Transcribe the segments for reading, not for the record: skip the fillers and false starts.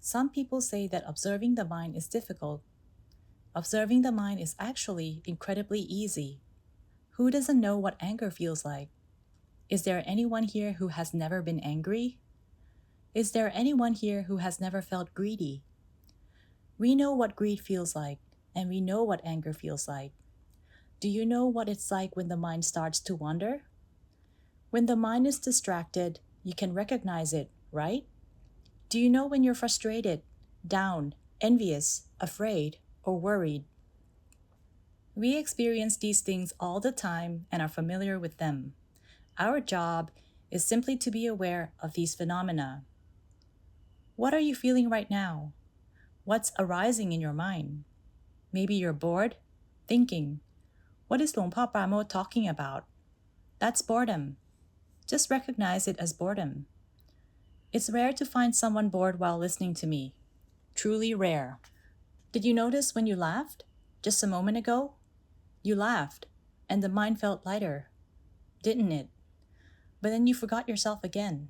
Some people say that observing the mind is difficult. Observing the mind is actually incredibly easy. Who doesn't know what anger feels like? Is there anyone here who has never been angry? Is there anyone here who has never felt greedy? We know what greed feels like, and we know what anger feels like. Do you know what it's like when the mind starts to wander? When the mind is distracted, you can recognize it, right? Do you know when you're frustrated, down, envious, afraid, or worried? We experience these things all the time and are familiar with them. Our job is simply to be aware of these phenomena. What are you feeling right now? What's arising in your mind? Maybe you're bored, thinking, what is Luangpu Pramote talking about? That's boredom. Just recognize it as boredom. It's rare to find someone bored while listening to me. Truly rare. Did you notice when you laughed? Just a moment ago? You laughed, and the mind felt lighter, didn't it? But then you forgot yourself again.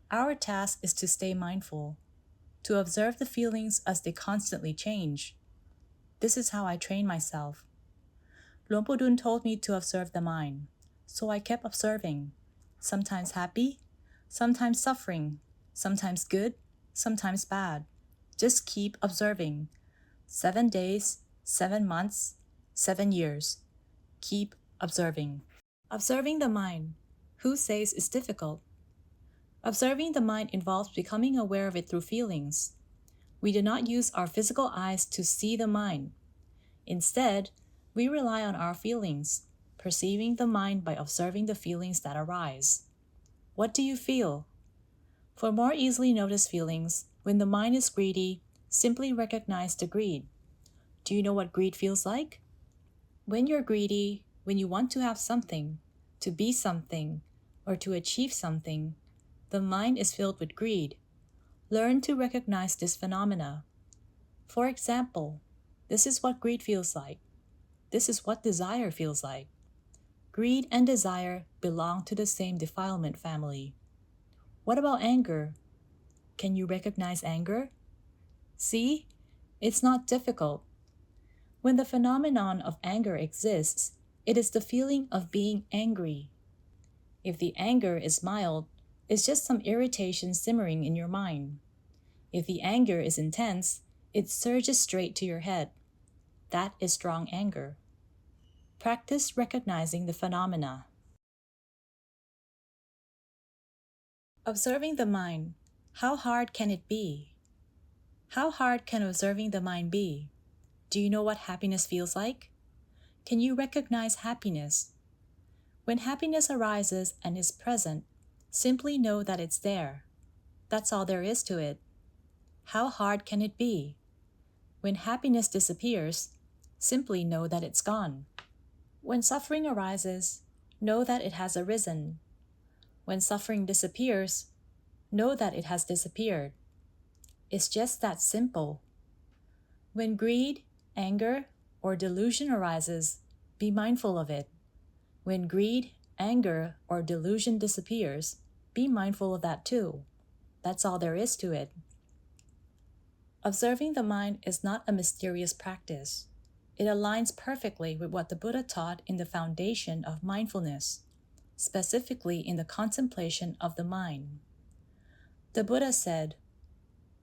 Our task is to stay mindful, to observe the feelings as they constantly change. This is how I train myself. Luangpu told me to observe the mind, so I kept observing, sometimes happy, sometimes suffering, sometimes good, sometimes bad. Just keep observing. 7 days, 7 months, 7 years. Keep observing. Observing the mind. Who says it's difficult? Observing the mind involves becoming aware of it through feelings. We do not use our physical eyes to see the mind. Instead, we rely on our feelings, perceiving the mind by observing the feelings that arise. What do you feel? For more easily noticed feelings, when the mind is greedy, simply recognize the greed. Do you know what greed feels like? When you're greedy, when you want to have something, to be something, or to achieve something, the mind is filled with greed. Learn to recognize this phenomena. For example, this is what greed feels like. This is what desire feels like. Greed and desire belong to the same defilement family. What about anger? Can you recognize anger? See, it's not difficult. When the phenomenon of anger exists, it is the feeling of being angry. If the anger is mild, it's just some irritation simmering in your mind. If the anger is intense, it surges straight to your head. That is strong anger. Practice recognizing the phenomena. Observing the mind. How hard can it be? How hard can observing the mind be? Do you know what happiness feels like? Can you recognize happiness? When happiness arises and is present, simply know that it's there. That's all there is to it. How hard can it be? When happiness disappears, simply know that it's gone. When suffering arises, know that it has arisen. When suffering disappears, know that it has disappeared. It's just that simple. When greed, anger, or delusion arises, be mindful of it. When greed, anger, or delusion disappears, be mindful of that too. That's all there is to it. Observing the mind is not a mysterious practice. It aligns perfectly with what the Buddha taught in the foundation of mindfulness, specifically in the contemplation of the mind. The Buddha said,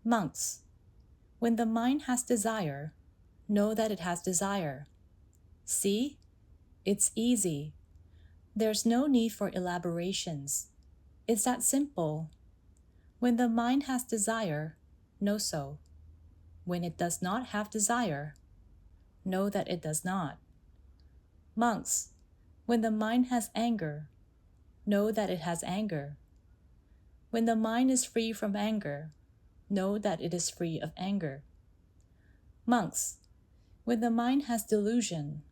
"Monks, when the mind has desire, know that it has desire. See? It's easy. There's no need for elaborations. It's that simple. When the mind has desire, know so. When it does not have desire, know that it does not. Monks, when the mind has anger, know that it has anger. When the mind is free from anger, know that it is free of anger. Monks, when the mind has delusion,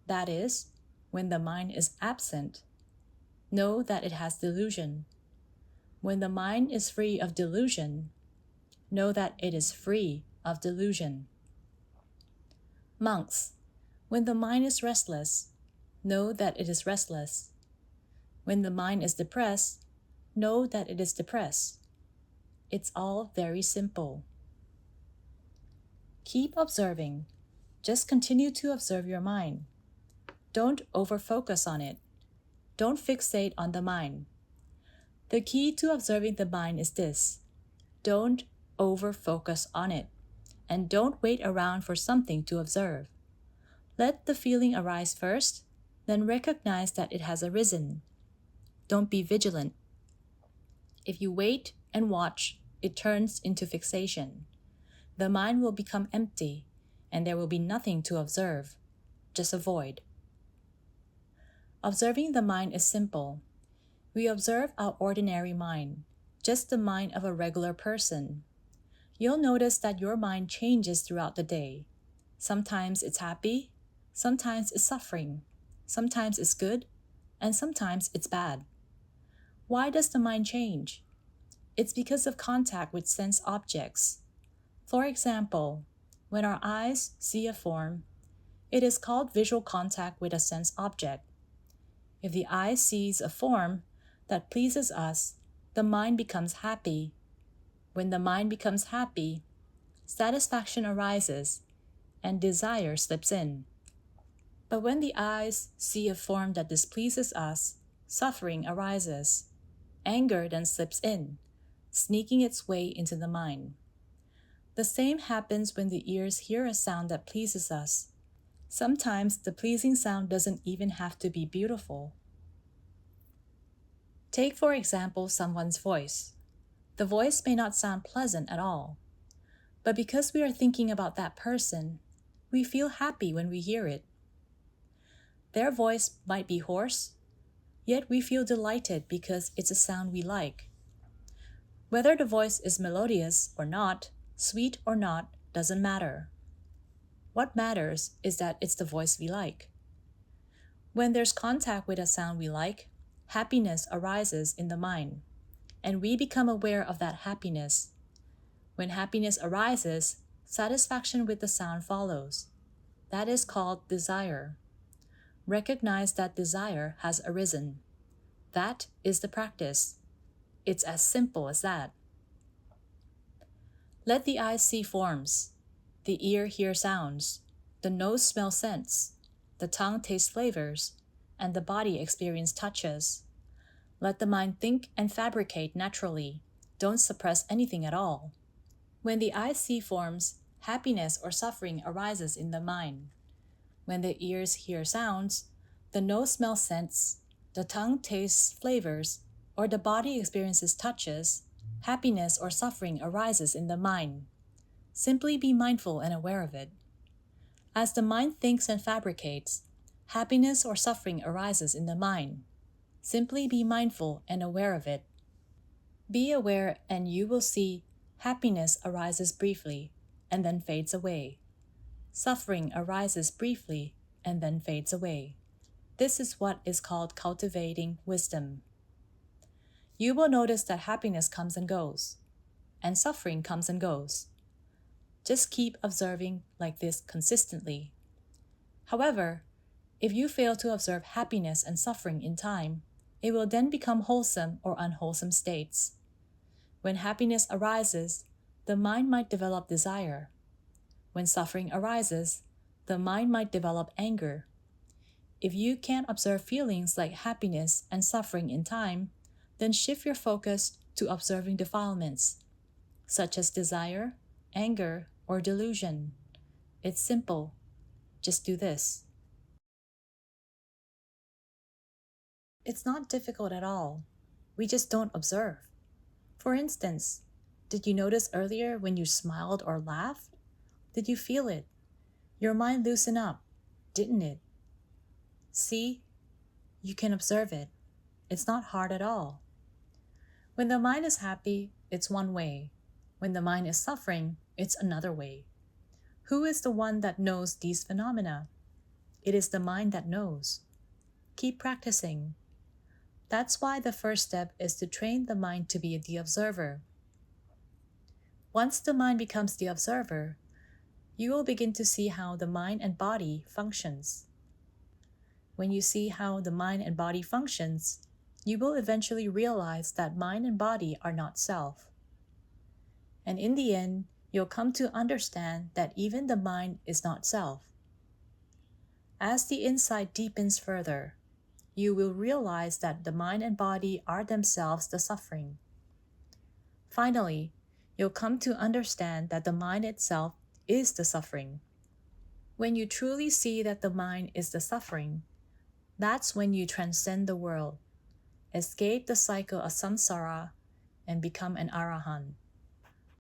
that is, when the mind is absent, know that it has delusion. When the mind is free of delusion, know that it is free of delusion. Monks, when the mind is restless, know that it is restless. When the mind is depressed, know that it is depressed. It's all very simple. Keep observing. Just continue to observe your mind. Don't over-focus on it. Don't fixate on the mind. The key to observing the mind is this: don't over-focus on it, and don't wait around for something to observe. Let the feeling arise first, then recognize that it has arisen. Don't be vigilant. If you wait and watch, it turns into fixation. The mind will become empty, and there will be nothing to observe. Just avoid. Observing the mind is simple. We observe our ordinary mind, just the mind of a regular person. You'll notice that your mind changes throughout the day. Sometimes it's happy, sometimes it's suffering, sometimes it's good, and sometimes it's bad. Why does the mind change? It's because of contact with sense objects. For example, when our eyes see a form, it is called visual contact with a sense object. If the eye sees a form that pleases us, the mind becomes happy. When the mind becomes happy, satisfaction arises and desire slips in. But when the eyes see a form that displeases us, suffering arises. Anger then slips in, sneaking its way into the mind. The same happens when the ears hear a sound that pleases us. Sometimes the pleasing sound doesn't even have to be beautiful. Take, for example, someone's voice. The voice may not sound pleasant at all, but because we are thinking about that person, we feel happy when we hear it. Their voice might be hoarse, yet we feel delighted because it's a sound we like. Whether the voice is melodious or not, sweet or not, doesn't matter. What matters is that it's the voice we like. When there's contact with a sound we like, happiness arises in the mind, and we become aware of that happiness. When happiness arises, satisfaction with the sound follows. That is called desire. Recognize that desire has arisen. That is the practice. It's as simple as that. Let the eyes see forms, the ear hear sounds, the nose smell scents, the tongue taste flavors, and the body experience touches. Let the mind think and fabricate naturally. Don't suppress anything at all. When the eyes see forms, happiness or suffering arises in the mind. When the ears hear sounds, the nose smells scents, the tongue tastes flavors, or the body experiences touches, happiness or suffering arises in the mind. Simply be mindful and aware of it. As the mind thinks and fabricates, happiness or suffering arises in the mind. Simply be mindful and aware of it. Be aware and you will see happiness arises briefly and then fades away. Suffering arises briefly and then fades away. This is what is called cultivating wisdom. You will notice that happiness comes and goes, and suffering comes and goes. Just keep observing like this consistently. However, if you fail to observe happiness and suffering in time, it will then become wholesome or unwholesome states. When happiness arises, the mind might develop desire. When suffering arises, the mind might develop anger. If you can't observe feelings like happiness and suffering in time, then shift your focus to observing defilements, such as desire, anger, or delusion. It's simple. Just do this. It's not difficult at all. We just don't observe. For instance, did you notice earlier when you smiled or laughed? Did you feel it? Your mind loosened up, didn't it? See? You can observe it. It's not hard at all. When the mind is happy, it's one way. When the mind is suffering, it's another way. Who is the one that knows these phenomena? It is the mind that knows. Keep practicing. That's why the first step is to train the mind to be the observer. Once the mind becomes the observer, you will begin to see how the mind and body functions. When you see how the mind and body functions, you will eventually realize that mind and body are not self. And in the end, you'll come to understand that even the mind is not self. As the insight deepens further, you will realize that the mind and body are themselves the suffering. Finally, you'll come to understand that the mind itself is the suffering. When you truly see that the mind is the suffering, that's when you transcend the world, escape the cycle of samsara, and become an arahant.